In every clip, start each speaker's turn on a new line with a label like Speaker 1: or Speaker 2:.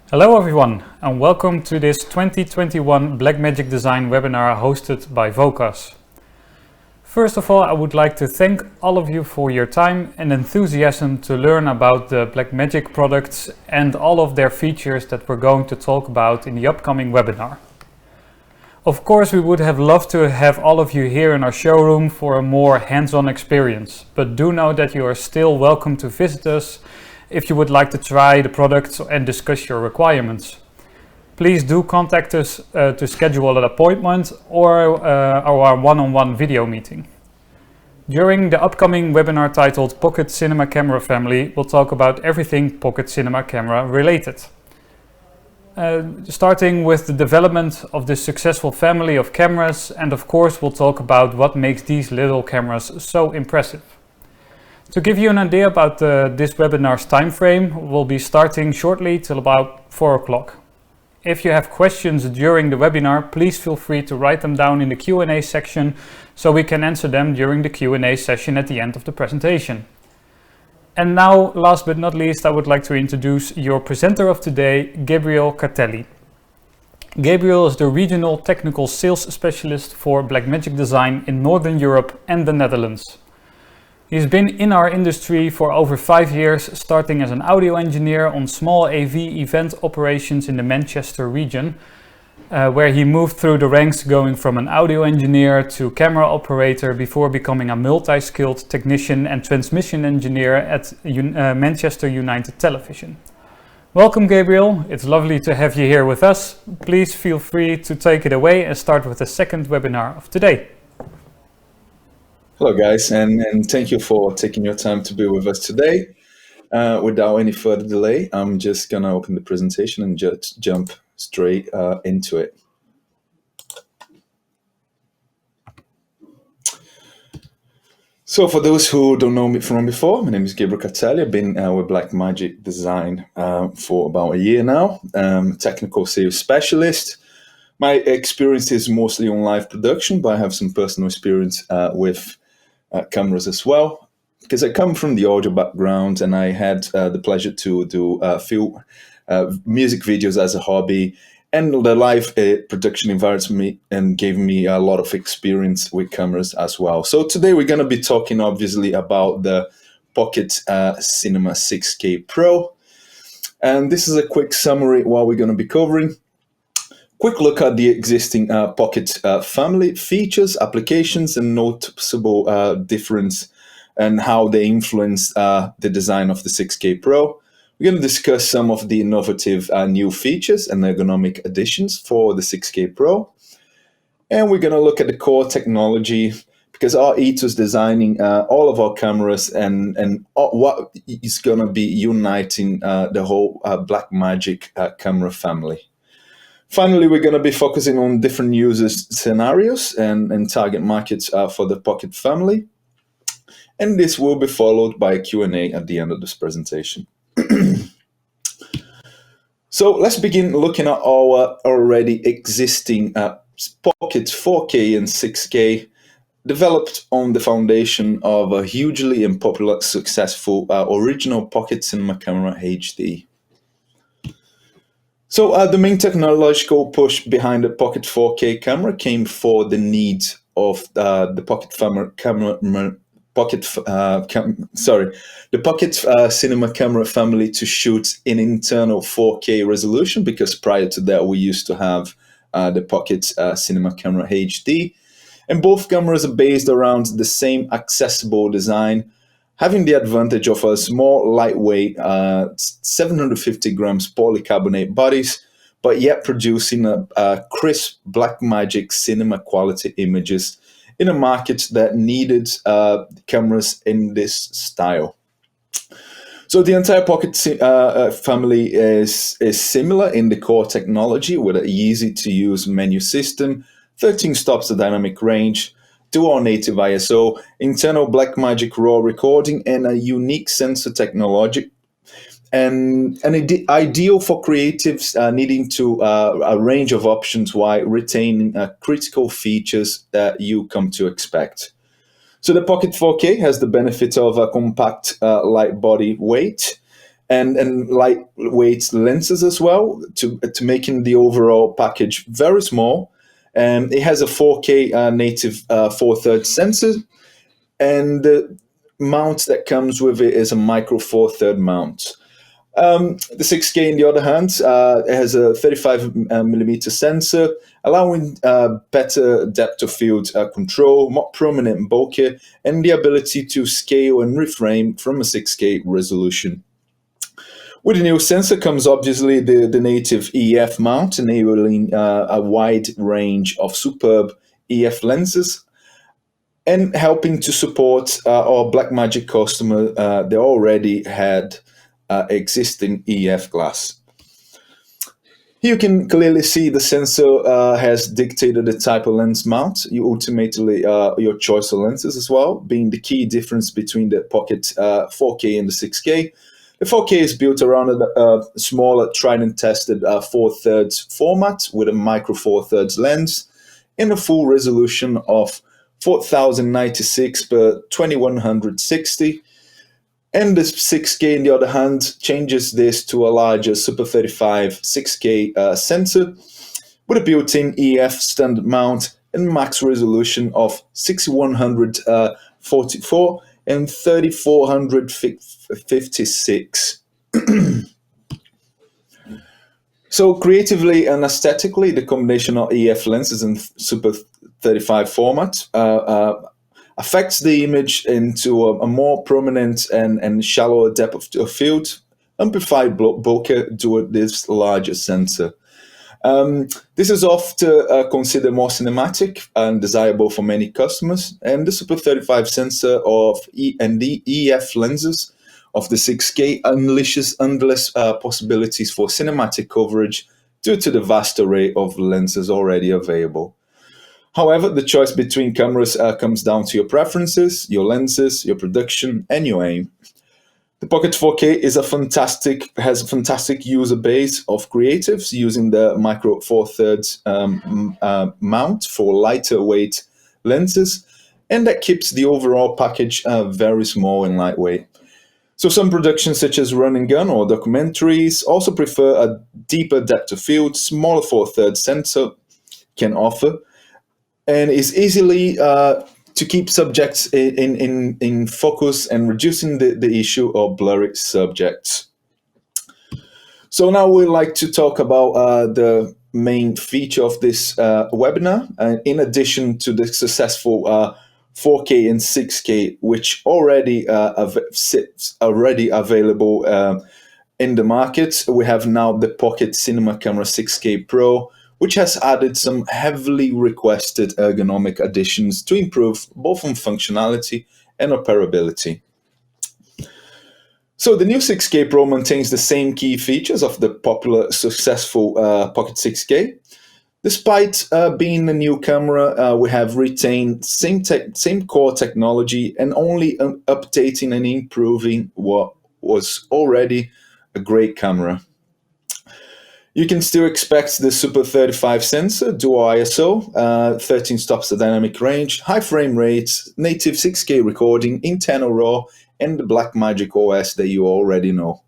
Speaker 1: Hello everyone and welcome to this 2021 Blackmagic Design webinar hosted by Vocas. First of all, I would like to thank all of you for your time and enthusiasm to learn about the Blackmagic products and all of their features that we're going to talk about in the upcoming webinar. Of course, we would have loved to have all of you here in our showroom for a more hands-on experience, but do know that you are still welcome to visit us if you would like to try the products and discuss your requirements. Please do contact us to schedule an appointment or our one-on-one video meeting. During the upcoming webinar titled Pocket Cinema Camera Family, we'll talk about everything Pocket Cinema Camera related. Starting with the development of this successful family of cameras, and of course we'll talk about what makes these little cameras so impressive. To give you an idea about this webinar's time frame, we'll be starting shortly till about 4 o'clock. If you have questions during the webinar, please feel free to write them down in the Q&A section so we can answer them during the Q&A session at the end of the presentation. And now, last but not least, I would like to introduce your presenter of today, Gabriel Catelli. Gabriel is the Regional Technical Sales Specialist for Blackmagic Design in Northern Europe and the Netherlands. He's been in our industry for over 5 years, starting as an audio engineer on small AV event operations in the Manchester region, where he moved through the ranks going from an audio engineer to camera operator before becoming a multi-skilled technician and transmission engineer at Manchester United Television. Welcome, Gabriel. It's lovely to have you here with us. Please feel free to take it away and start with the second webinar of today.
Speaker 2: Hello guys, and thank you for taking your time to be with us today. Without any further delay, I'm just gonna open the presentation and just jump straight into it. So for those who don't know me from before, my name is Gabriel Catelli. I've been with Blackmagic Design for about a year now. Technical sales specialist. My experience is mostly on live production, but I have some personal experience with cameras as well, because I come from the audio background and I had the pleasure to do a few music videos as a hobby, and the live production environment and gave me a lot of experience with cameras as well. So today we're going to be talking obviously about the Pocket Cinema 6K Pro, and this is a quick summary what we're going to be covering. Quick look at the existing Pocket family features, applications, and noticeable difference and how they influence the design of the 6K Pro. We're going to discuss some of the innovative new features and ergonomic additions for the 6K Pro. And we're going to look at the core technology, because our ethos designing all of our cameras and what is going to be uniting the whole Blackmagic camera family. Finally, we're going to be focusing on different users scenarios and target markets for the Pocket family. And this will be followed by a Q&A at the end of this presentation. So let's begin looking at our already existing Pocket 4K and 6K, developed on the foundation of a hugely and popular, successful original Pocket Cinema Camera HD. So the main technological push behind the Pocket 4K camera came for the need of the Pocket Cinema Camera family to shoot in internal 4K resolution, because prior to that we used to have the Pocket Cinema Camera HD, and both cameras are based around the same accessible design, having the advantage of a small, lightweight, 750 grams polycarbonate bodies, but yet producing a crisp Blackmagic cinema quality images in a market that needed cameras in this style. So the entire Pocket family is similar in the core technology, with an easy-to-use menu system, 13 stops of dynamic range, dual native ISO, internal Blackmagic RAW recording, and a unique sensor technology, and ideal for creatives needing to a range of options while retaining critical features that you come to expect. So the Pocket 4K has the benefit of a compact light body weight, and lightweight lenses as well, to making the overall package very small. It has a 4K native 4/3 sensor, and the mount that comes with it is a micro 4/3 mount. The 6K, on the other hand, it has a 35 millimeter sensor, allowing better depth of field control, more prominent and bulkier, and the ability to scale and reframe from a 6K resolution. With the new sensor comes obviously the native EF mount, enabling a wide range of superb EF lenses and helping to support our Blackmagic customer. They already had existing EF glass. Here you can clearly see the sensor has dictated the type of lens mount. You ultimately your choice of lenses as well, being the key difference between the Pocket 4K and the 6K. The 4K is built around a smaller, tried and tested 4/3 format with a micro 4/3 lens in a full resolution of 4096 by 2160. And the 6K, on the other hand, changes this to a larger Super 35 6K sensor with a built-in EF standard mount and max resolution of 6144 and 3456. So creatively and aesthetically, the combination of EF lenses and Super 35 format affects the image into a more prominent and shallower depth of field, amplified bokeh due to this larger sensor. This is often considered more cinematic and desirable for many customers, and the Super 35 sensor and the EF lenses of the 6K unleashes endless possibilities for cinematic coverage due to the vast array of lenses already available. However, the choice between cameras comes down to your preferences, your lenses, your production, and your aim. The Pocket 4K has a fantastic user base of creatives using the micro 4/3 mount for lighter weight lenses, and that keeps the overall package very small and lightweight. So some productions such as run and gun or documentaries also prefer a deeper depth of field, smaller 4/3 sensor can offer, and is easily to keep subjects in focus and reducing the issue of blurry subjects. So now we'd like to talk about the main feature of this webinar. In addition to the successful 4K and 6K, which already available in the market, we have now the Pocket Cinema Camera 6K Pro, which has added some heavily requested ergonomic additions to improve both on functionality and operability. So the new 6K Pro maintains the same key features of the popular, successful Pocket 6K. Despite being a new camera, we have retained same core technology and only updating and improving what was already a great camera. You can still expect the Super 35 sensor, dual ISO, 13 stops of dynamic range, high frame rates, native 6K recording, internal RAW, and the Blackmagic OS that you already know.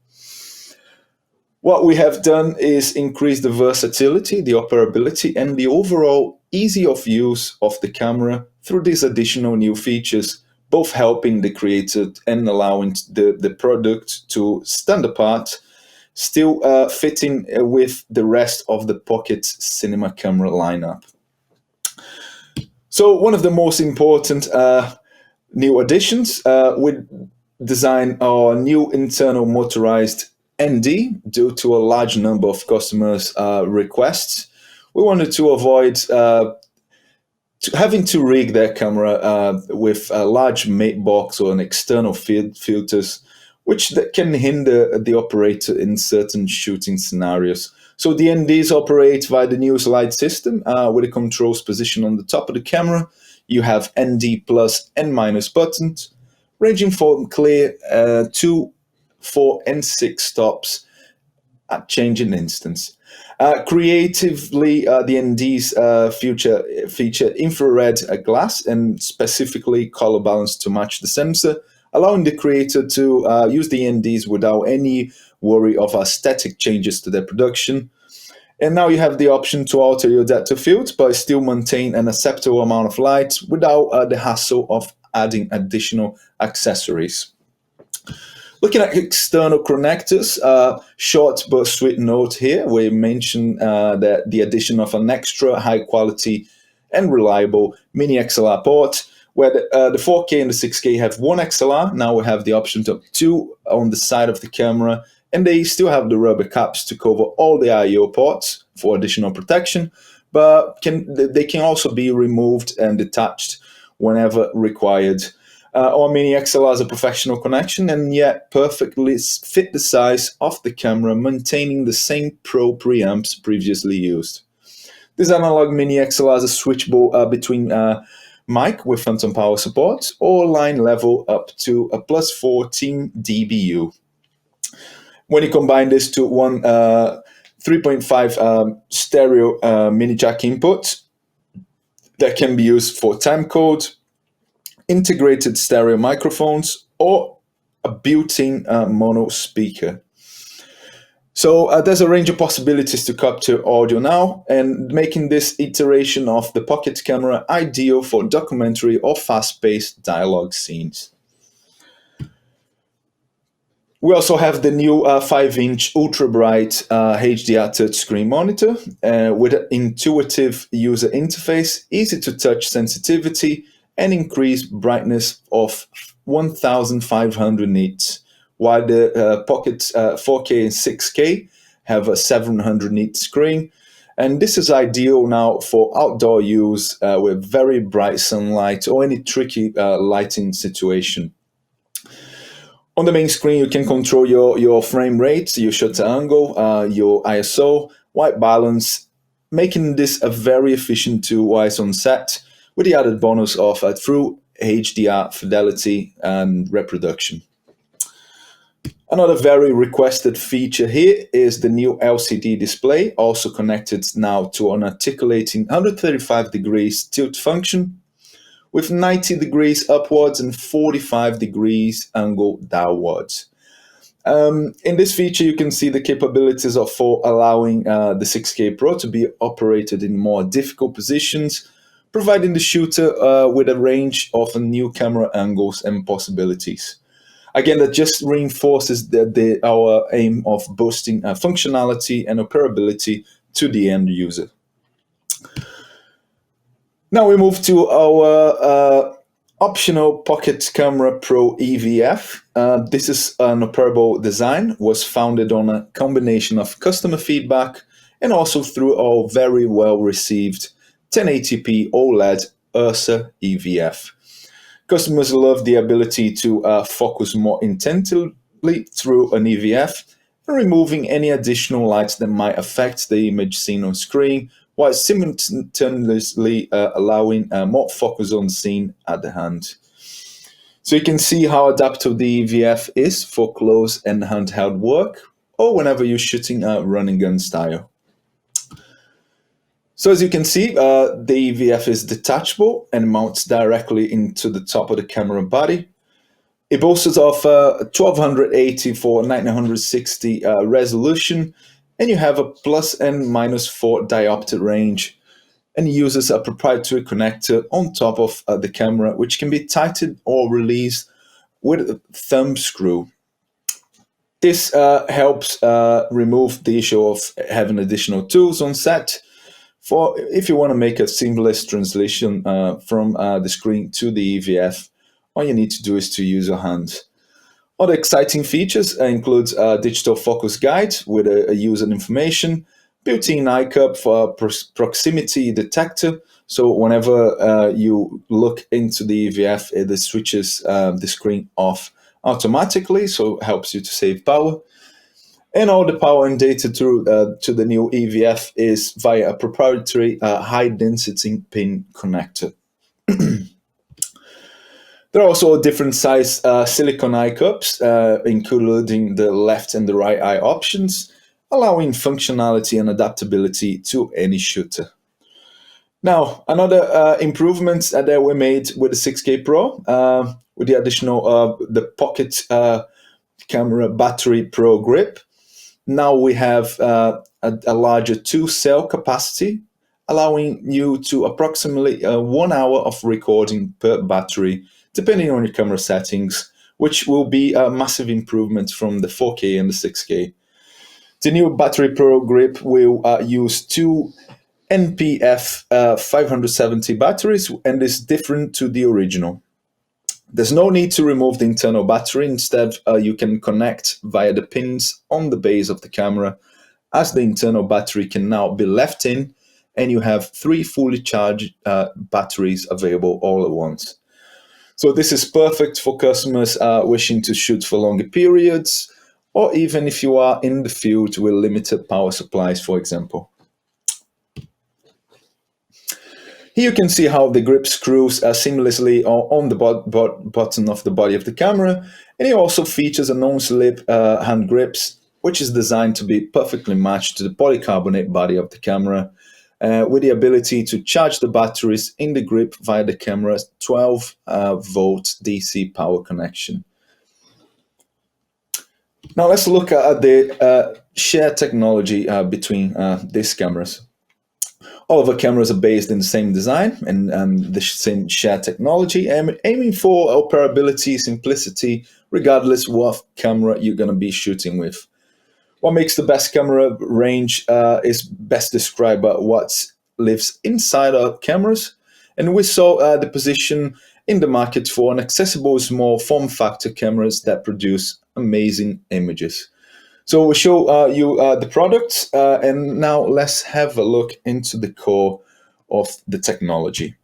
Speaker 2: What we have done is increase the versatility, the operability, and the overall ease of use of the camera through these additional new features, both helping the creator and allowing the product to stand apart, still fitting with the rest of the Pocket cinema camera lineup. So one of the most important new additions, we design our new internal motorized ND due to a large number of customers' requests. We wanted to avoid having to rig their camera with a large mate box or an external filters, which can hinder the operator in certain shooting scenarios. So the NDs operate via the new slide system with the controls positioned on the top of the camera. You have ND plus and minus buttons, ranging from clear 2, 4, and 6 stops at changing instance. Creatively, the NDs feature infrared glass and specifically color balance to match the sensor, allowing the creator to use the NDs without any worry of aesthetic changes to their production. And now you have the option to alter your depth of field, but still maintain an acceptable amount of light without the hassle of adding additional accessories. Looking at external connectors, short but sweet note here. We mentioned that the addition of an extra high quality and reliable mini XLR port, where the 4K and the 6K have one XLR. Now we have the option to have two on the side of the camera, and they still have the rubber caps to cover all the I/O ports for additional protection, but they can also be removed and detached whenever required. Our mini XLR is a professional connection and yet perfectly fit the size of the camera, maintaining the same Pro preamps previously used. This analog mini XLR is switchable between mic with phantom power support or line level up to a plus 14 dBu. When you combine this to one 3.5 stereo mini jack input that can be used for timecode, integrated stereo microphones, or a built-in mono speaker. So there's a range of possibilities to capture audio now, and making this iteration of the pocket camera ideal for documentary or fast-paced dialogue scenes. We also have the new 5-inch ultra-bright HDR touchscreen monitor with an intuitive user interface, easy-to-touch sensitivity, and increased brightness of 1,500 nits, while the Pocket 4K and 6K have a 700 nit screen. And this is ideal now for outdoor use with very bright sunlight or any tricky lighting situation. On the main screen, you can control your frame rate, your shutter angle, your ISO, white balance, making this a very efficient tool while it's on set, with the added bonus of true HDR fidelity and reproduction. Another very requested feature here is the new LCD display, also connected now to an articulating 135 degrees tilt function, with 90 degrees upwards and 45 degrees angle downwards. In this feature, you can see the capabilities for allowing the 6K Pro to be operated in more difficult positions, providing the shooter with a range of new camera angles and possibilities. Again, that just reinforces our aim of boosting functionality and operability to the end user. Now we move to our optional Pocket Camera Pro EVF. This is an operable design, was founded on a combination of customer feedback and also through our very well received 1080p OLED Ursa EVF. Customers love the ability to focus more intently through an EVF and removing any additional lights that might affect the image seen on screen, while simultaneously allowing more focus on the scene at the hand. So you can see how adaptable the EVF is for close and handheld work, or whenever you're shooting a run and gun style. So as you can see, the EVF is detachable and mounts directly into the top of the camera body. It boasts of 1280 for 1960 resolution, and you have a plus and minus 4 diopter range, and uses a proprietary connector on top of the camera, which can be tightened or released with a thumb screw. This helps remove the issue of having additional tools on set, for if you want to make a seamless translation from the screen to the EVF. All you need to do is to use your hand. Other exciting features include a digital focus guide with a user information, built-in iCup for proximity detector, so whenever you look into the EVF, it switches the screen off automatically, so it helps you to save power. And all the power and data to the new EVF is via a proprietary high-density pin connector. There are also different size silicone eye cups, including the left and the right eye options, allowing functionality and adaptability to any shooter. Now, another improvements that we made with the 6K Pro, with the additional the Pocket Camera Battery Pro Grip. Now we have a larger 2-cell capacity, allowing you to approximately 1 hour of recording per battery, depending on your camera settings, which will be a massive improvement from the 4K and the 6K. The new Battery Pro Grip will use two NPF 570 batteries and is different to the original. There's no need to remove the internal battery. Instead, you can connect via the pins on the base of the camera, as the internal battery can now be left in, and you have 3 fully charged batteries available all at once. So this is perfect for customers wishing to shoot for longer periods, or even if you are in the field with limited power supplies, for example. Here you can see how the grip screws seamlessly on the bottom of the body of the camera, and it also features a non-slip hand grips, which is designed to be perfectly matched to the polycarbonate body of the camera, with the ability to charge the batteries in the grip via the camera's 12-volt DC power connection. Now let's look at the shared technology between these cameras. All of our cameras are based in the same design and the same shared technology, aiming for operability, simplicity, regardless what camera you're going to be shooting with. What makes the best camera range is best described by what lives inside our cameras. And we saw the position in the market for an accessible small form factor cameras that produce amazing images. So we'll show you the products, and now let's have a look into the core of the technology.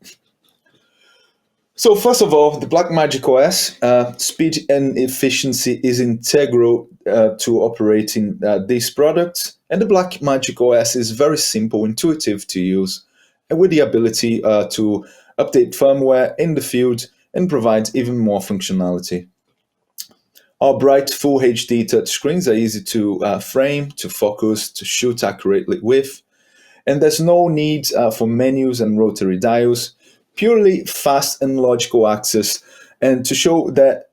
Speaker 2: So first of all, the Blackmagic OS, speed and efficiency is integral to operating these products, and the Blackmagic OS is very simple, intuitive to use, and with the ability to update firmware in the field and provide even more functionality. Our bright Full HD touchscreens are easy to frame, to focus, to shoot accurately with, and there's no need for menus and rotary dials, purely fast and logical access, and to show that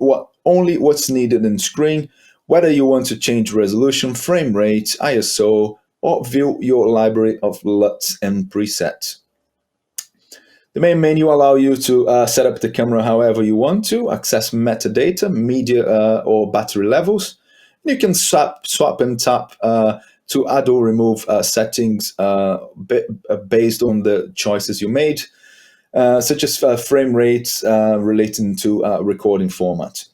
Speaker 2: only what's needed in screen, whether you want to change resolution, frame rate, ISO, or view your library of LUTs and presets. The main menu allows you to set up the camera however you want to, access metadata, media, or battery levels. You can swap and tap to add or remove settings based on the choices you made, such as frame rates relating to recording format.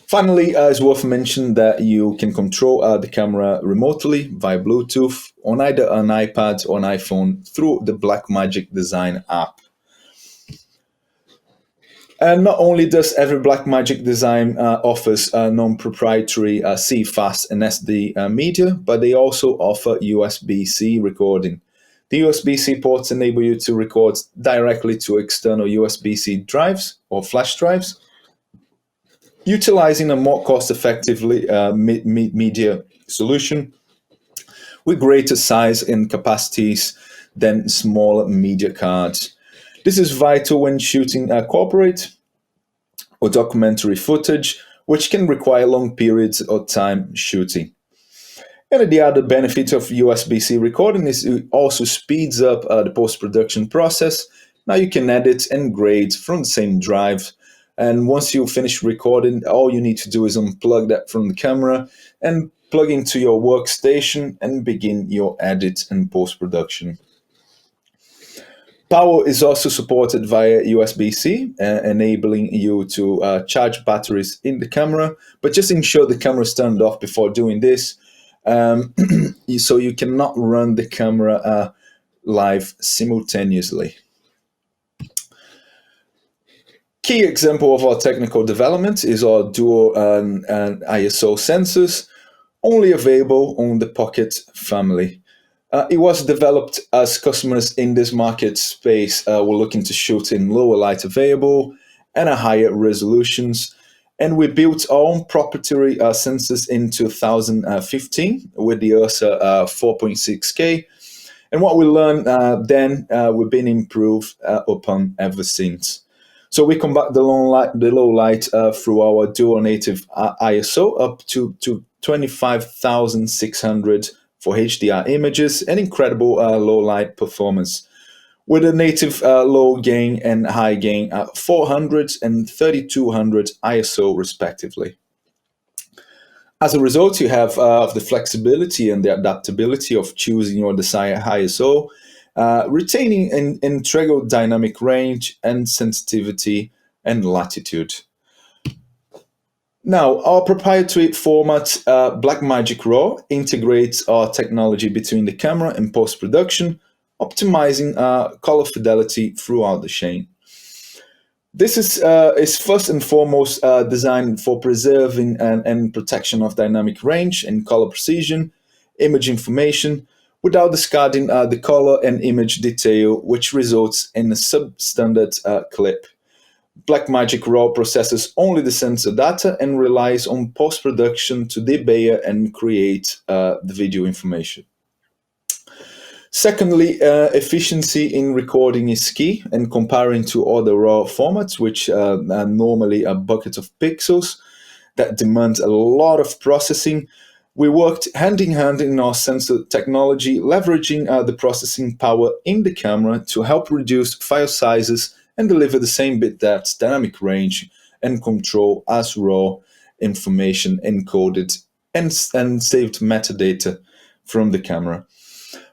Speaker 2: Finally, it's worth mentioning that you can control the camera remotely via Bluetooth on either an iPad or an iPhone through the Blackmagic Design app. And not only does every Blackmagic Design offers non-proprietary CFast and SD media, but they also offer USB-C recording. The USB-C ports enable you to record directly to external USB-C drives or flash drives, utilizing a more cost-effectively media solution with greater size and capacities than smaller media cards. This is vital when shooting corporate or documentary footage, which can require long periods of time shooting. And the other benefit of USB-C recording is it also speeds up the post-production process. Now you can edit and grade from the same drive. And once you finish recording, all you need to do is unplug that from the camera and plug into your workstation and begin your edit and post-production. Power is also supported via USB-C, enabling you to charge batteries in the camera, but just ensure the camera is turned off before doing this, so you cannot run the camera live simultaneously. Key example of our technical development is our dual and ISO sensors, only available on the Pocket family. It was developed as customers in this market space were looking to shoot in lower light available and a higher resolutions. And we built our own proprietary sensors in 2015 with the Ursa 4.6K. And what we learned then, we've been improved upon ever since. So we combat the low light through our dual native ISO up to 25,600 for HDR images and incredible low light performance with a native low gain and high gain at 400 and 3200 ISO respectively. As a result, you have the flexibility and the adaptability of choosing your desired ISO, retaining an integral dynamic range and sensitivity and latitude. Now, our proprietary format, Blackmagic RAW, integrates our technology between the camera and post-production, optimizing color fidelity throughout the chain. This is first and foremost designed for preserving and protection of dynamic range and color precision, image information, without discarding the color and image detail, which results in a substandard clip. Blackmagic RAW processes only the sensor data and relies on post-production to debayer and create the video information. Secondly, efficiency in recording is key, and comparing to other RAW formats, which are normally a bucket of pixels that demand a lot of processing, we worked hand in hand in our sensor technology, leveraging the processing power in the camera to help reduce file sizes and deliver the same bit depth, dynamic range, and control as raw information encoded and saved metadata from the camera.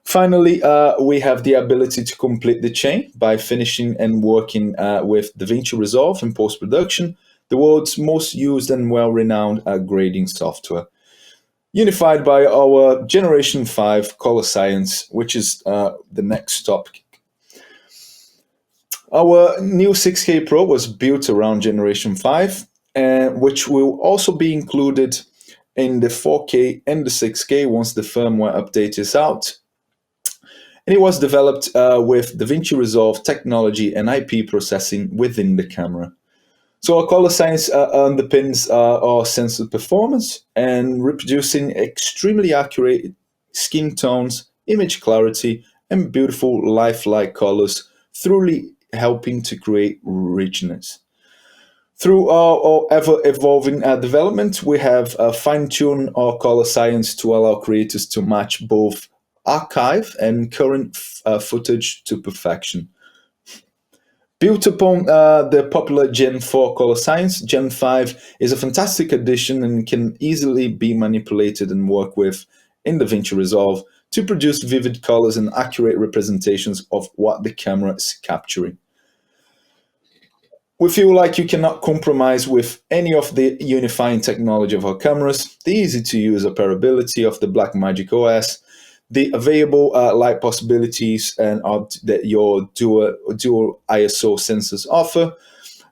Speaker 2: Finally, we have the ability to complete the chain by finishing and working with DaVinci Resolve in post-production, the world's most used and well-renowned grading software, unified by our Generation 5 Color Science, which is the next topic. Our new 6K Pro was built around Generation 5, which will also be included in the 4K and the 6K once the firmware update is out. And it was developed with DaVinci Resolve technology and IP processing within the camera. So our color science underpins our sensor performance and reproducing extremely accurate skin tones, image clarity, and beautiful lifelike colors, truly helping to create richness. Through our ever-evolving development, we have fine-tuned our color science to allow creators to match both archive and current footage to perfection. Built upon the popular Gen 4 color science, Gen 5 is a fantastic addition and can easily be manipulated and worked with in DaVinci Resolve to produce vivid colors and accurate representations of what the camera is capturing. We feel like you cannot compromise with any of the unifying technology of our cameras, the easy-to-use operability of the Blackmagic OS, the available light possibilities and that your dual ISO sensors offer,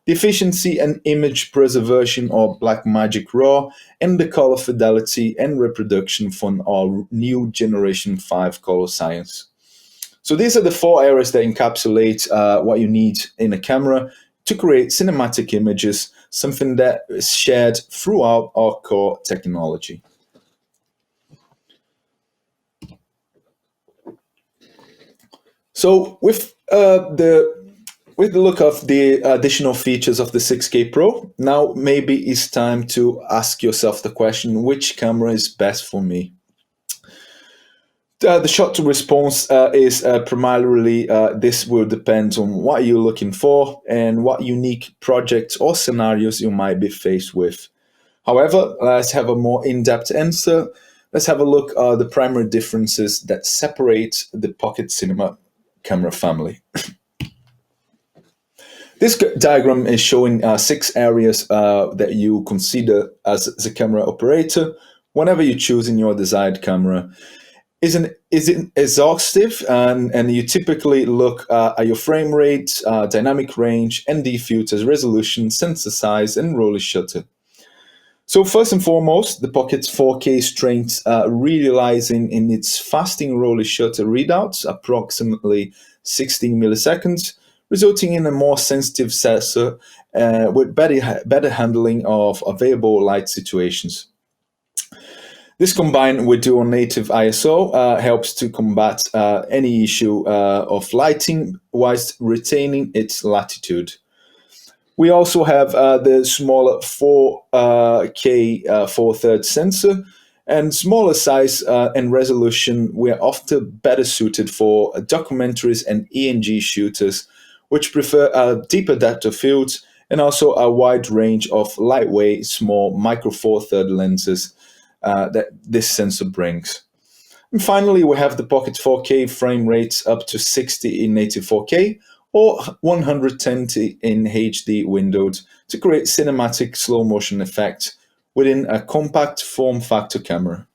Speaker 2: the efficiency and image preservation of Blackmagic RAW, and the color fidelity and reproduction from our new Generation 5 color science. So these are the 4 areas that encapsulate what you need in a camera to create cinematic images, something that is shared throughout our core technology. So with the look of the additional features of the 6K Pro, now maybe it's time to ask yourself the question, which camera is best for me? The shot to response is primarily, this will depend on what you're looking for and what unique projects or scenarios you might be faced with. However, let's have a more in-depth answer. Let's have a look at the primary differences that separate the Pocket Cinema camera family. This diagram is showing 6 areas that you consider as a camera operator whenever you're choosing your desired camera. Isn't exhaustive, and you typically look at your frame rate, dynamic range, ND filters, resolution, sensor size, and roller shutter. So first and foremost, the Pocket's 4K strength really lies in its fasting roller shutter readouts, approximately 16 milliseconds, resulting in a more sensitive sensor with better handling of available light situations. This combined with dual native ISO helps to combat any issue of lighting whilst retaining its latitude. We also have the smaller 4K 4/3 sensor, and smaller size and resolution were often better suited for documentaries and ENG shooters, which prefer deeper depth of fields and also a wide range of lightweight, small micro 4/3 lenses that this sensor brings. And finally, we have the Pocket 4K frame rates up to 60 in native 4K or 120 in HD windowed to create cinematic slow motion effect within a compact form factor camera.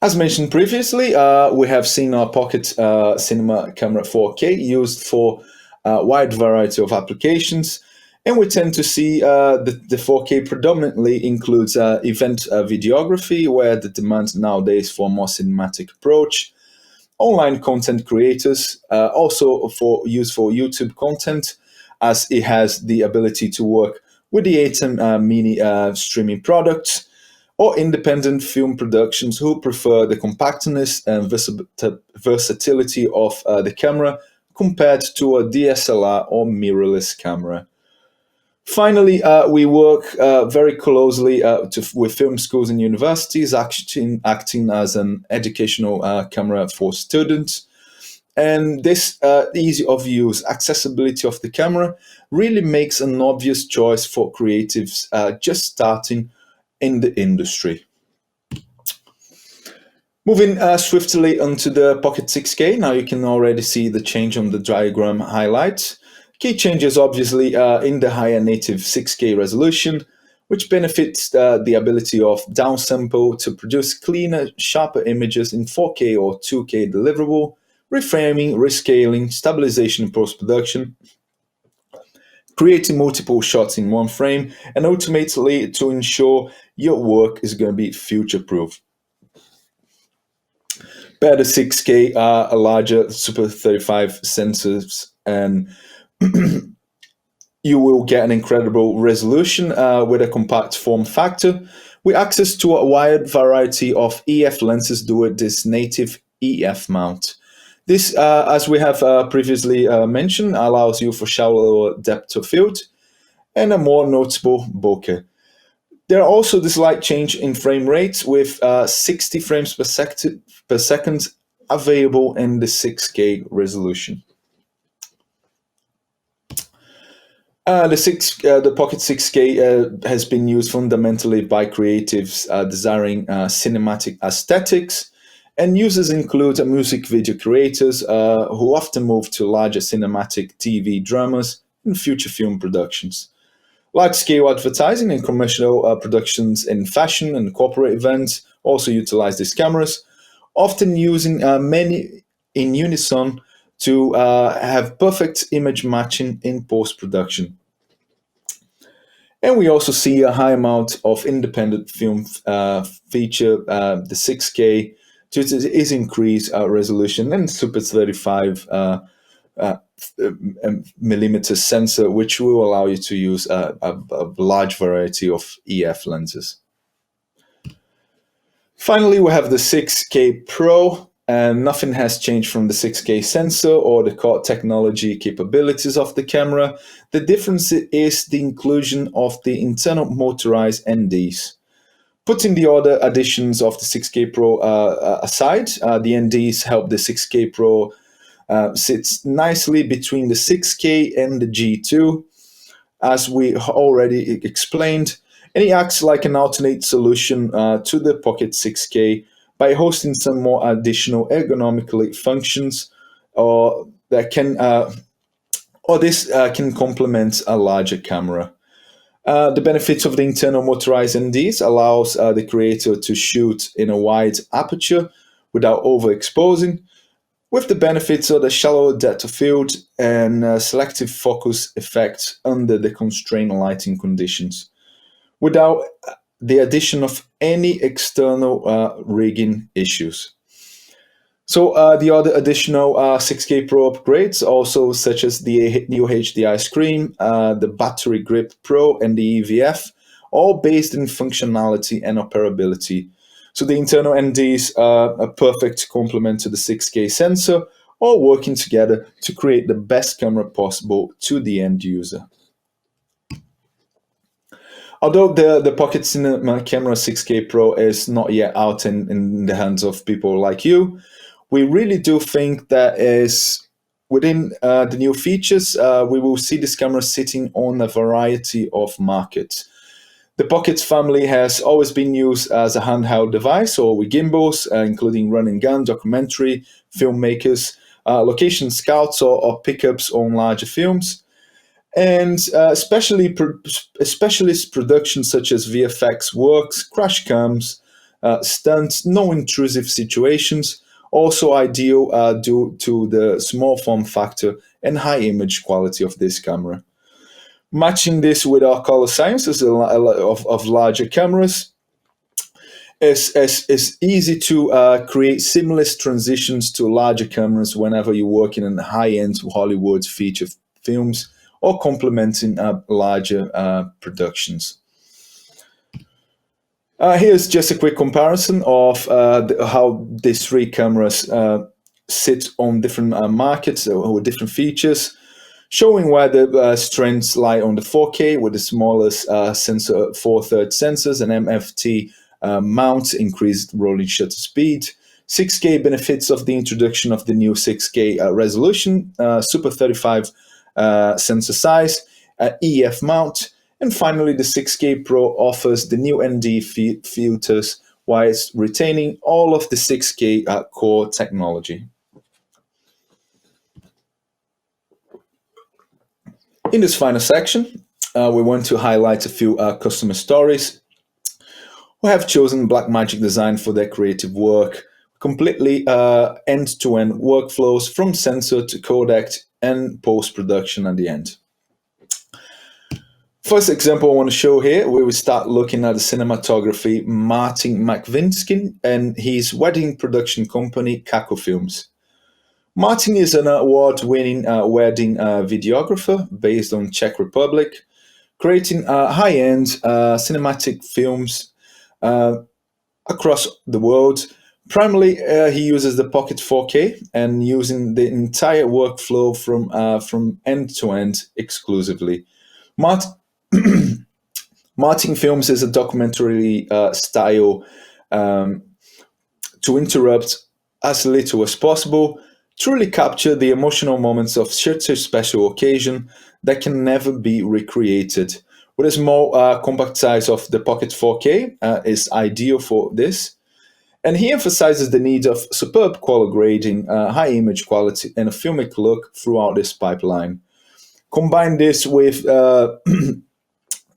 Speaker 2: As mentioned previously, we have seen our Pocket Cinema Camera 4K used for a wide variety of applications, and we tend to see the 4K predominantly includes event videography, where the demand nowadays for a more cinematic approach, online content creators, also for use for YouTube content, as it has the ability to work with the ATEM mini streaming products, or independent film productions who prefer the compactness and versatility of the camera compared to a DSLR or mirrorless camera. Finally, we work very closely with film schools and universities, acting as an educational camera for students. And this easy of use, accessibility of the camera really makes an obvious choice for creatives just starting in the industry. Moving swiftly onto the Pocket 6K, now you can already see the change on the diagram highlight. Key changes obviously in the higher native 6K resolution, which benefits the ability of downsample to produce cleaner, sharper images in 4K or 2K deliverable, reframing, rescaling, stabilization in post-production, creating multiple shots in one frame, and ultimately to ensure your work is going to be future-proof. Better 6K, a larger Super 35 sensors, and you will get an incredible resolution with a compact form factor, with access to a wide variety of EF lenses due to this native EF mount. This, as we have previously mentioned, allows you for shallower depth of field and a more notable bokeh. There are also the slight change in frame rates with 60 frames per second available in the 6K resolution. The Pocket 6K has been used fundamentally by creatives desiring cinematic aesthetics, and users include music video creators who often move to larger cinematic TV dramas and future film productions. Large-scale advertising and commercial productions in fashion and corporate events also utilize these cameras, often using many in unison to have perfect image matching in post-production. And we also see a high amount of independent film feature, the 6K, to its increased resolution, and Super 35 millimeter sensor, which will allow you to use a large variety of EF lenses. Finally, we have the 6K Pro, and nothing has changed from the 6K sensor or the core technology capabilities of the camera. The difference is the inclusion of the internal motorized NDs. Putting the other additions of the 6K Pro aside, the NDs help the 6K Pro sits nicely between the 6K and the G2, as we already explained, and it acts like an alternate solution to the Pocket 6K by hosting some more additional ergonomically functions, or this can complement a larger camera. The benefits of the internal motorized NDs allows the creator to shoot in a wide aperture without overexposing, with the benefits of the shallow depth of field and selective focus effect under the constrained lighting conditions, without the addition of any external rigging issues. So the other additional 6K Pro upgrades, also such as the new HDI screen, the Battery Grip Pro, and the EVF, all based in functionality and operability. So the internal NDs are a perfect complement to the 6K sensor, all working together to create the best camera possible to the end user. Although the Pocket Cinema Camera 6K Pro is not yet out in the hands of people like you, we really do think that is within the new features, we will see this camera sitting on a variety of markets. The Pocket family has always been used as a handheld device or with gimbals, including run and gun, documentary, filmmakers, location scouts or pickups on larger films, and specialist productions such as VFX works, crash cams, stunts, no-intrusive situations, also ideal due to the small form factor and high image quality of this camera. Matching this with our color sciences of larger cameras is easy to create seamless transitions to larger cameras whenever you're working in high-end Hollywood feature films or complementing larger productions. Here's just a quick comparison of how these three cameras sit on different markets with different features, showing where the strengths lie on the 4K with the smallest sensor, 4/3 sensors, and MFT mount, increased rolling shutter speed. 6K benefits of the introduction of the new 6K resolution, Super 35 sensor size, EF mount, and finally the 6K Pro offers the new ND filters whilst retaining all of the 6K core technology. In this final section, we want to highlight a few customer stories who have chosen Blackmagic Design for their creative work, completely end-to-end workflows from sensor to codec and post-production at the end. First example I want to show here, where we start looking at the cinematography Martin McVinskin and his wedding production company, Kako Films. Martin is an award-winning wedding videographer based on Czech Republic, creating high-end cinematic films across the world. Primarily, he uses the Pocket 4K and using the entire workflow from end to end exclusively. Martin Films is a documentary style to interrupt as little as possible, truly capture the emotional moments of such a special occasion that can never be recreated. With a small compact size of the Pocket 4K is ideal for this. And he emphasizes the need of superb color grading, high image quality, and a filmic look throughout this pipeline. Combine this with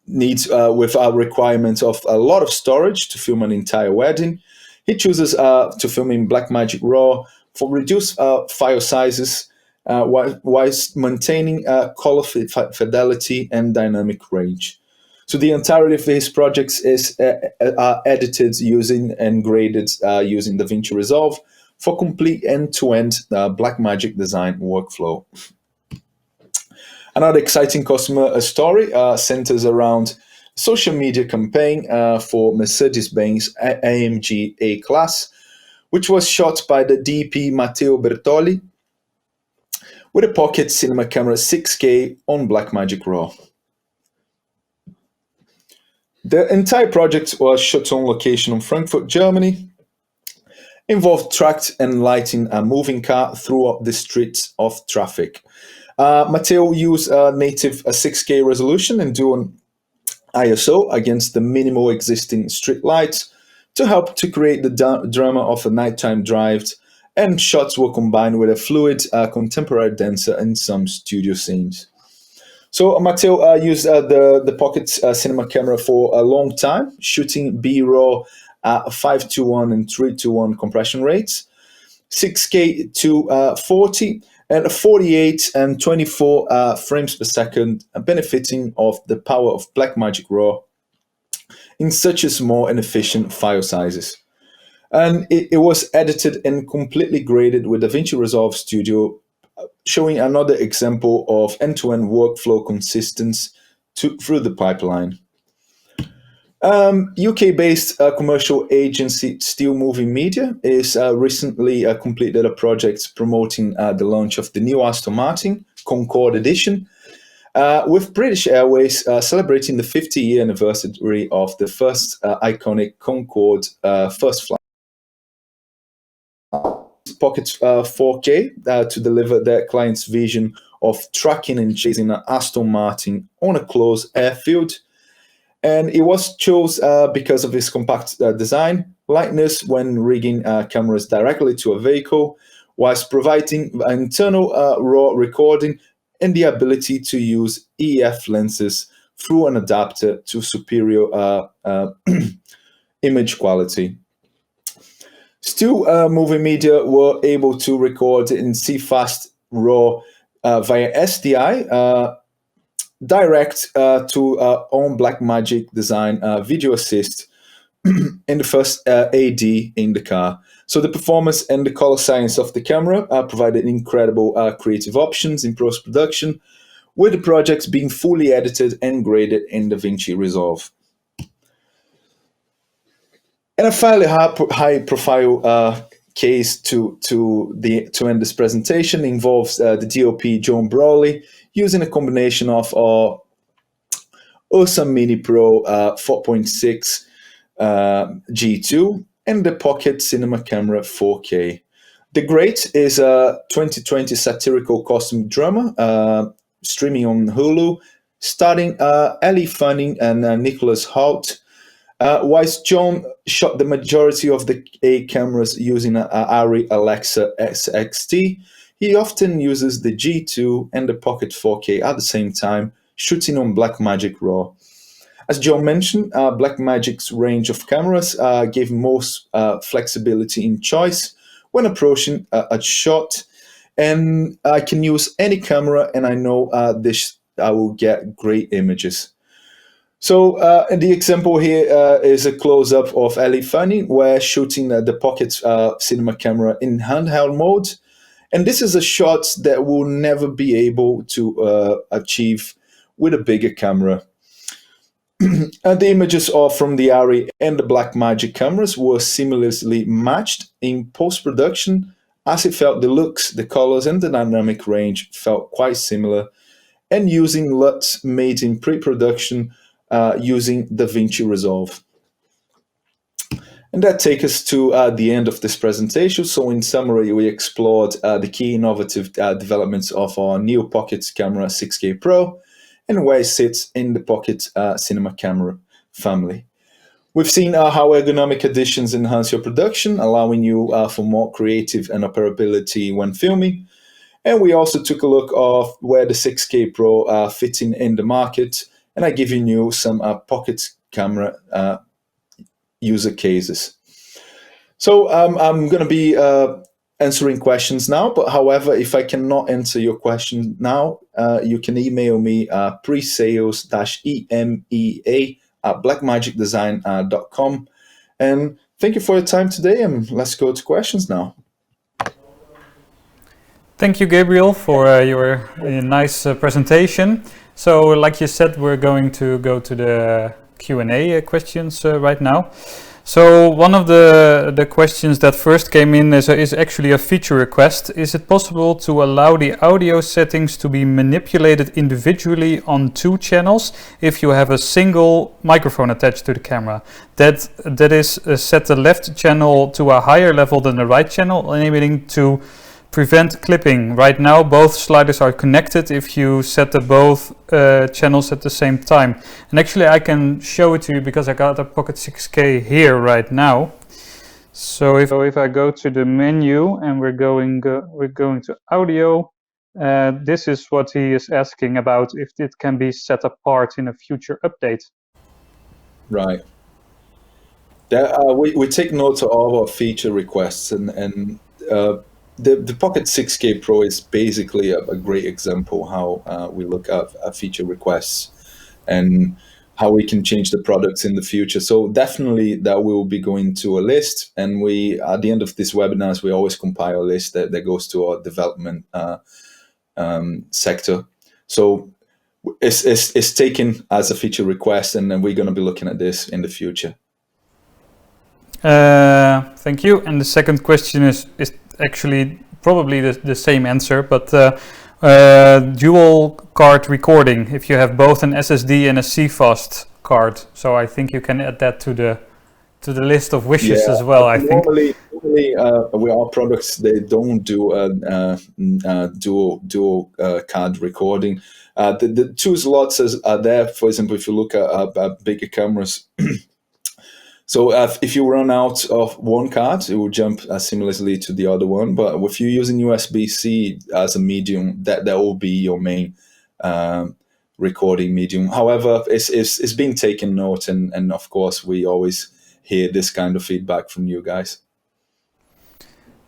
Speaker 2: with our requirement of a lot of storage to film an entire wedding. He chooses to film in Blackmagic RAW for reduced file sizes, whilst maintaining color fidelity and dynamic range. So the entirety of his projects is edited using and graded using DaVinci Resolve for complete end-to-end Blackmagic Design workflow. Another exciting customer story centers around social media campaign for Mercedes-Benz AMG A-Class, which was shot by the DP Matteo Bertoli with a Pocket Cinema Camera 6K on Blackmagic RAW. The entire project was shot on location in Frankfurt, Germany, involved tracked and lighting a moving car throughout the streets of traffic. Matteo used a native 6K resolution and dual ISO against the minimal existing street lights to help to create the drama of a nighttime drive, and shots were combined with a fluid contemporary dancer in some studio scenes. So Matteo used the Pocket Cinema camera for a long time, shooting B-RAW at 5:1 and 3:1 compression rates, 6K to 40, and 48 and 24 frames per second, benefiting of the power of Blackmagic RAW in such a small and efficient file sizes. And it was edited and completely graded with DaVinci Resolve Studio, showing another example of end-to-end workflow consistency through the pipeline. UK-based commercial agency Still Moving Media is recently completed a project promoting the launch of the new Aston Martin Concorde Edition, with British Airways celebrating the 50-year anniversary of the first iconic Concorde first flight. Pocket 4K to deliver their client's vision of tracking and chasing an Aston Martin on a closed airfield. And it was chosen because of its compact design, lightness when rigging cameras directly to a vehicle, whilst providing internal RAW recording and the ability to use EF lenses through an adapter to superior image quality. Still, Moving Media were able to record in CFast RAW via SDI direct to our own Blackmagic Design video assist in the first AD in the car. So the performance and the color science of the camera provided incredible creative options in post-production, with the projects being fully edited and graded in DaVinci Resolve. And a fairly high-profile case to end this presentation involves the DOP John Brawley using a combination of our Ursa Mini Pro 4.6 G2 and the Pocket Cinema Camera 4K. The Great is a 2020 satirical costume drama streaming on Hulu, starring Ellie Fanning and Nicholas Hoult. Whilst John shot the majority of the A cameras using an Arri Alexa SXT, he often uses the G2 and the Pocket 4K at the same time, shooting on Blackmagic RAW. As John mentioned, Blackmagic's range of cameras gave most flexibility in choice when approaching a shot, and I can use any camera, and I know I will get great images. So the example here is a close-up of Ellie Fanning, where shooting the Pocket cinema camera in handheld mode. And this is a shot that we'll never be able to achieve with a bigger camera. And the images are from the Arri and the Blackmagic cameras were seamlessly matched in post-production, as it felt the looks, the colors, and the dynamic range felt quite similar. And using LUTs made in pre-production using DaVinci Resolve. And that takes us to the end of this presentation. So in summary, we explored the key innovative developments of our new Pocket Camera 6K Pro and where it sits in the Pocket Cinema Camera family. We've seen how ergonomic additions enhance your production, allowing you for more creative and operability when filming. And we also took a look of where the 6K Pro fits in the market, and I given you some Pocket Camera user cases. So I'm going to be answering questions now, but however, if I cannot answer your question now, you can email me presales-emea@blackmagicdesign.com. And thank you for your time today, and let's go to questions now.
Speaker 1: Thank you, Gabriel, for your nice presentation. So, like you said, we're going to go to the Q&A questions right now. So, one of the questions that first came in is actually a feature request. Is it possible to allow the audio settings to be manipulated individually on two channels if you have a single microphone attached to the camera? That is, set the left channel to a higher level than the right channel, enabling to prevent clipping. Right now, both sliders are connected if you set the both channels at the same time. And actually, I can show it to you because I got a Pocket 6K here right now. So if I go to the menu and we're going to audio, this is what he is asking about, if it can be set apart in a future update.
Speaker 2: Right. We take note of all our feature requests, and the Pocket 6K Pro is basically a great example how we look at feature requests and how we can change the products in the future. So definitely that we will be going to a list, and we at the end of this webinars we always compile a list that goes to our development sector. So it's taken as a feature request, and then we're going to be looking at this in the future.
Speaker 1: Thank you. And the second question is actually probably the same answer, but dual card recording, if you have both an SSD and a CFast card. So I think you can add that to the list of wishes as well, I think.
Speaker 2: Normally, with our products, they don't do dual card recording. The two slots are there. For example, if you look at bigger cameras, so if you run out of one card, it will jump seamlessly to the other one. But if you're using USB-C as a medium, that will be your main recording medium. However, it's being taken note, and of course, we always hear this kind of feedback from you guys.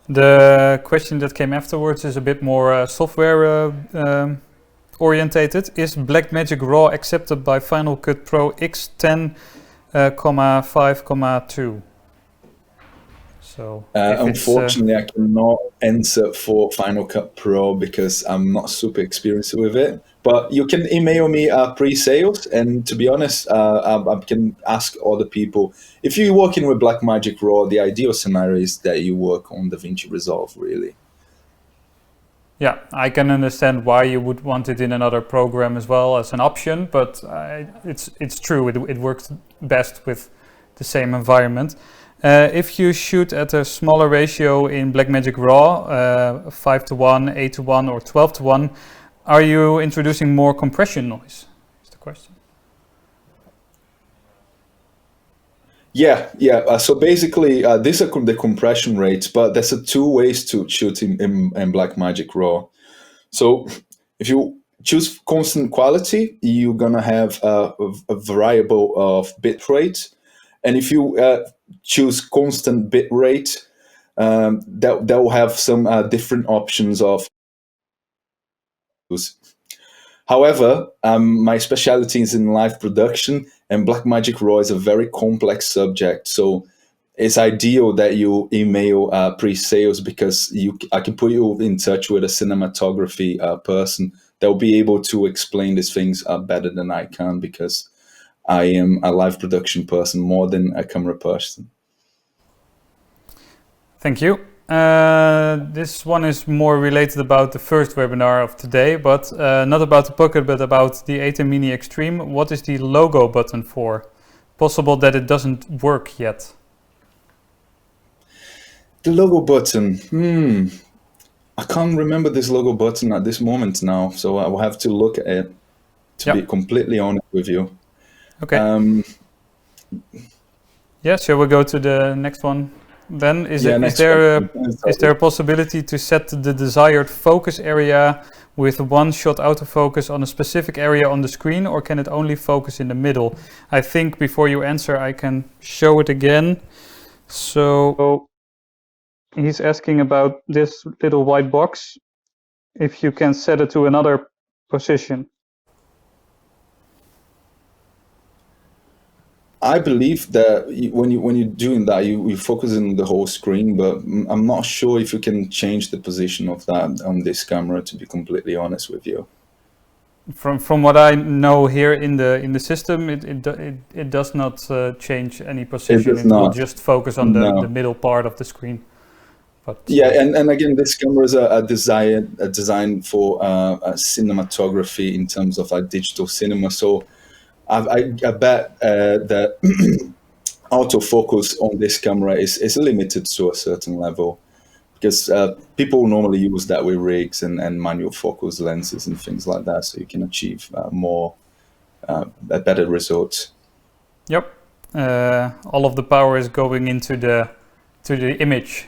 Speaker 1: The question that came afterwards is a bit more software orientated. Is Blackmagic RAW accepted by Final Cut Pro X10, 5,2? So
Speaker 2: unfortunately, I cannot answer for Final Cut Pro because I'm not super experienced with it. But you can email me pre-sales, and to be honest, I can ask other people. If you're working with Blackmagic RAW, the ideal scenario is that you work on DaVinci Resolve, really.
Speaker 1: Yeah, I can understand why you would want it in another program as well as an option, but it's true, it works best with the same environment. If you shoot at a smaller ratio in Blackmagic RAW, 5:1, 8:1, or 12:1, are you introducing more compression noise? Is the question.
Speaker 2: Yeah. So basically, these are the compression rates, but there's two ways to shoot in Blackmagic RAW. So if you choose constant quality, you're gonna have a variable of bit rate, and if you choose constant bit rate, that will have some different options of use. However, my specialty is in live production, and Blackmagic RAW is a very complex subject. So it's ideal that you email pre-sales, because I can put you in touch with a cinematography person that will be able to explain these things better than I can, because I am a live production person more than a camera person.
Speaker 1: Thank you. This one is more related about the first webinar of today, but not about the Pocket, but about the A10 Mini Extreme. What is the logo button for? Possible that it doesn't work yet.
Speaker 2: The logo button. I can't remember this logo button at this moment now, so I will have to look at it to be completely honest with you.
Speaker 1: Okay. Yeah, shall we go to the next one? Then is there a possibility to set the desired focus area with one-shot autofocus on a specific area on the screen, or can it only focus in the middle? I think before you answer, I can show it again. So he's asking about this little white box, if you can set it to another position.
Speaker 2: I believe that when you're doing that, you focus on the whole screen, but I'm not sure if you can change the position of that on this camera, to be completely honest with you.
Speaker 1: From what I know here in the system, it does not change any position. It will just focus on the middle part of the screen. But
Speaker 2: yeah, and again, this camera is a design for cinematography in terms of digital cinema. So I bet that autofocus on this camera is limited to a certain level, because people normally use that with rigs and manual focus lenses and things like that, so you can achieve a better result.
Speaker 1: Yep, all of the power is going into the image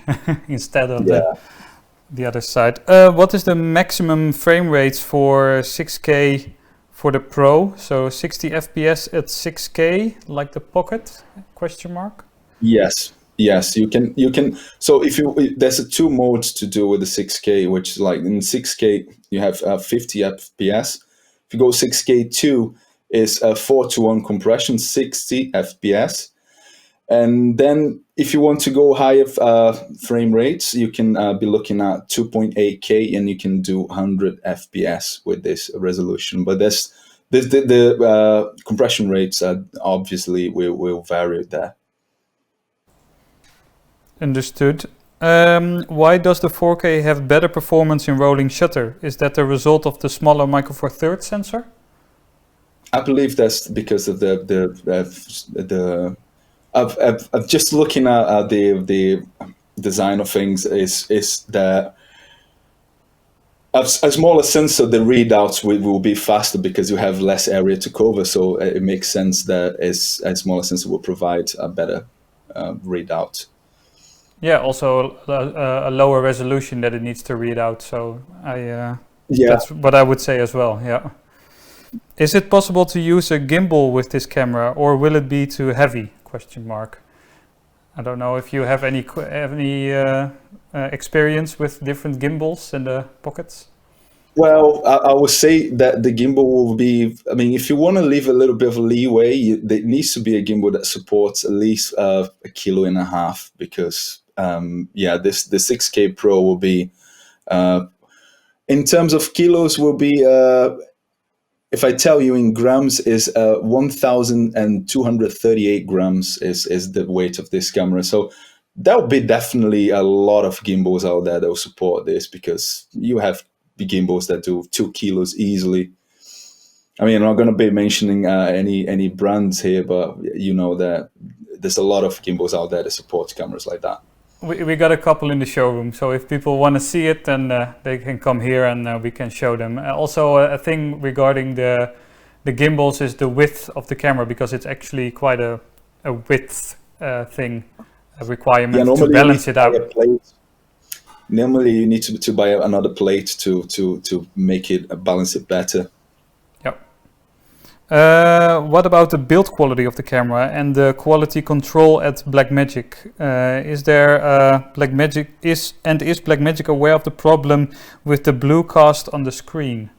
Speaker 1: instead of the other side. What is the maximum frame rates for 6K for the Pro? So 60 FPS at 6K, like the Pocket? Question mark.
Speaker 2: Yes, you can. So there's two modes to do with the 6K, which is like in 6K you have 50 FPS. If you go 6K2, is 4:1 compression, 60 FPS. And then if you want to go higher frame rates, you can be looking at 2.8K, and you can do 100 FPS with this resolution. But The compression rates obviously will vary there.
Speaker 1: Understood. Why does the 4K have better performance in rolling shutter? Is that the result of the smaller Micro Four Thirds sensor?
Speaker 2: I believe that's because of the I've just looking at the design of things is that a smaller sensor, the readouts will be faster because you have less area to cover. So it makes sense that a smaller sensor will provide a better readout.
Speaker 1: Yeah, also a lower resolution that it needs to read out. So
Speaker 2: Yeah.
Speaker 1: that's what I would say as well. Yeah. Is it possible to use a gimbal with this camera, or will it be too heavy? Question mark. I don't know if you have any experience with different gimbals in the pockets.
Speaker 2: Well, I would say that the gimbal will be. I mean, if you want to leave a little bit of leeway, there needs to be a gimbal that supports at least 1.5 kilos, because the 6K Pro will be, in terms of kilos, will be. If I tell you in grams, is 1,238 grams is the weight of this camera. So that would be definitely a lot of gimbals out there that will support this, because you have gimbals that do 2 kilos easily. I mean, I'm not going to be mentioning any brands here, but you know that there's a lot of gimbals out there that support cameras like that.
Speaker 1: We got a couple in the showroom, so if people want to see it, then they can come here and we can show them. Also, a thing regarding the gimbals is the width of the camera, because it's actually quite a width thing, a requirement to balance it out.
Speaker 2: Normally, you need to buy another plate to make it balance it better.
Speaker 1: What about the build quality of the camera and the quality control at Blackmagic? Is Blackmagic aware of the problem with the blue cast on the screen?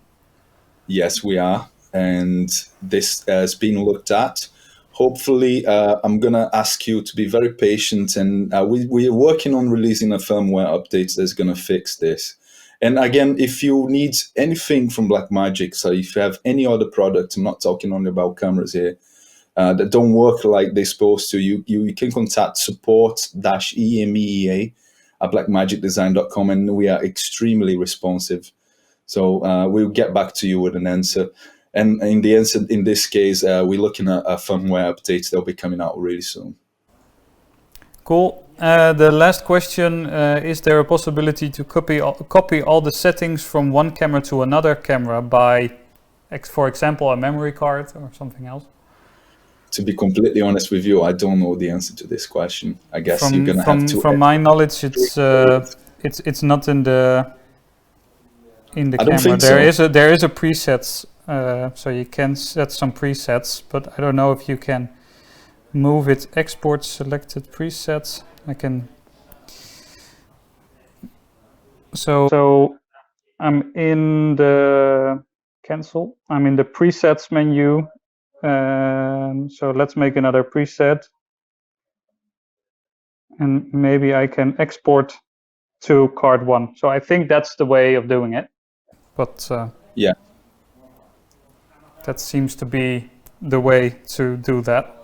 Speaker 2: Yes, we are, and this has been looked at. Hopefully, I'm gonna ask you to be very patient, and we're working on releasing a firmware update that's gonna fix this. And again, if you need anything from Blackmagic, so if you have any other product, I'm not talking only about cameras here, that don't work like they're supposed to, you can contact support-emea@blackmagicdesign.com, and we are extremely responsive. So we'll get back to you with an answer. And in this case, we're looking at a firmware update that'll be coming out really soon.
Speaker 1: Cool. The last question, is there a possibility to copy all the settings from one camera to another camera by, for example, a memory card or something else?
Speaker 2: To be completely honest with you, I don't know the answer to this question. I guess you're gonna have to.
Speaker 1: From my knowledge, it's not in the camera. There is a presets, so you can set some presets, but I don't know if you can move it. Export selected presets. I can. So I'm in the cancel. I'm in the presets menu. So let's make another preset, and maybe I can export to card 1. So I think that's the way of doing it. But
Speaker 2: yeah,
Speaker 1: that seems to be the way to do that.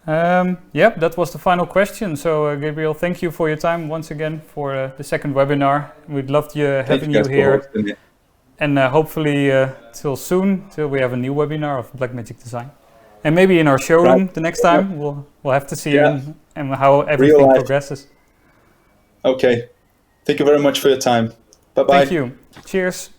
Speaker 1: That was the final question. So Gabriel, thank you for your time once again for the second webinar. We'd love having you here. And hopefully till soon, till we have a new webinar of Blackmagic Design. And maybe in our showroom the next time. We'll have to see and how everything progresses.
Speaker 2: Okay. Thank you very much for your time. Bye-bye.
Speaker 1: Thank you. Cheers.